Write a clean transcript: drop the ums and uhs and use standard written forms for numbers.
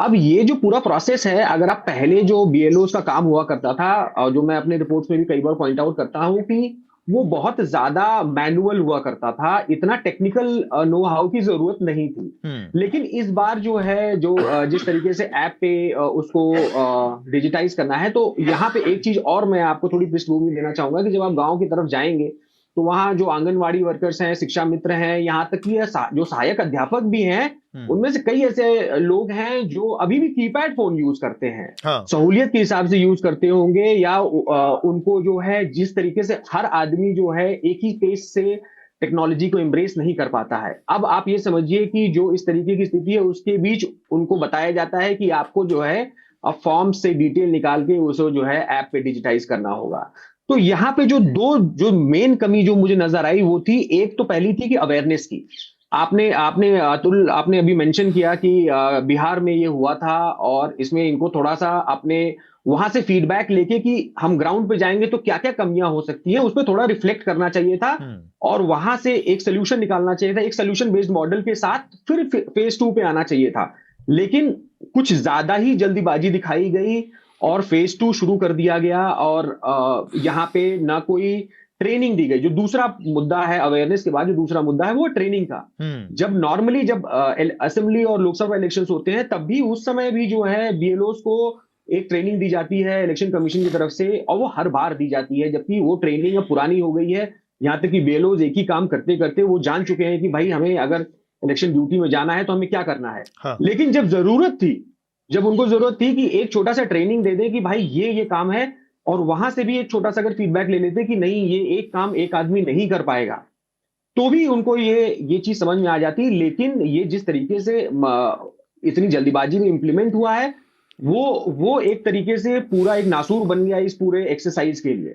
अब ये जो पूरा प्रोसेस है, अगर आप पहले जो बीएलओज़ का काम हुआ करता था और जो मैं अपने रिपोर्ट्स में भी कई बार पॉइंट आउट करता हूँ कि वो बहुत ज़्यादा मैनुअल हुआ करता था, इतना टेक्निकल नो हाउ की ज़रूरत नहीं थी। हुँ। लेकिन इस बार जो है, जो जिस तरीके से ऐप पे उसको डिजिटाइज़ करना है, तो यहाँ पे एक चीज़ और मैं आपको थोड़ी पृष्ठभूमि देना चाहूँगा कि जब आप गाँव की तरफ जाएँगे, तो वहाँ जो आंगनवाड़ी वर्कर्स हैं, शिक्षा मित्र हैं, यहाँ तक कि जो सहायक अध्यापक भी हैं, हुँ। उनमें से कई ऐसे लोग हैं जो अभी भी कीपैड फ़ोन यूज़ करते हैं। हाँ। सहूलियत के हिसाब से यूज़ करते होंगे या उनको जो है जिस तरीके से हर आदमी जो है एक ही पेस से टेक्नोलॉजी को एम्ब्रेस नहीं कर पाता है। अब आप ये समझिए कि जो इस तरीके की स्थिति है उसके बीच उनको बताया जाता है कि आपको जो है फॉर्म से डिटेल निकाल के उसे जो है ऐप पे डिजिटाइज़ करना होगा। तो यहाँ पे जो मेन कमी जो मुझे नज़र आई वो थी, एक तो पहली थी कि अवेयरनेस की। आपने आपने अतुल आपने अभी मेंशन किया कि बिहार में ये हुआ था और इसमें इनको थोड़ा-सा अपने वहाँ से फीडबैक लेके कि हम ग्राउंड पे जाएँगे तो क्या-क्या कमियाँ हो सकती हैं, उसपे थोड़ा रिफ्लेक्ट करना चाहिए था हुँ। और वहाँ से एक सॉल्यूशन निकालना चाहिए था। एक सॉल्यूशन बेस्ड मॉडल के साथ फिर फेज़ 2 पे आना चाहिए था। लेकिन कुछ ज़्यादा ही जल्दीबाज़ी दिखाई गई और फेज़ 2 शुरू कर दिया गया और यहाँ पे ना कोई ट्रेनिंग दी गई। जो दूसरा मुद्दा है अवेयरनेस के बाद जो दूसरा मुद्दा है वो है ट्रेनिंग का। हुँ। जब नॉर्मली जब असेंबली और लोकसभा इलेक्शंस होते हैं तब भी उस समय भी जो है बीएलओज़ को एक ट्रेनिंग दी जाती है इलेक्शन कमीशन की तरफ से और वो हर बार दी जाती है, जबकि वो ट्रेनिंग अब पुरानी हो गई है। यहाँ तक कि बीएलओज़ एक ही काम करते-करते वो जान चुके हैं कि भाई हमें अगर इलेक्शन ड्यूटी में जाना है तो हमें क्या करना है। हाँ। लेकिन जब उनको ज़रूरत थी कि एक छोटा-सा ट्रेनिंग दे दें कि भाई ये काम है और वहाँ से भी एक छोटा-सा अगर फीडबैक ले लेते कि नहीं ये एक काम एक आदमी नहीं कर पाएगा, तो भी उनको ये चीज़ समझ में आ जाती। लेकिन ये जिस तरीके से इतनी जल्दीबाजी में इम्प्लीमेंट हुआ है, वो एक तरीके से पूरा एक नासूर बन गया इस पूरे एक्सरसाइज़ के लिए।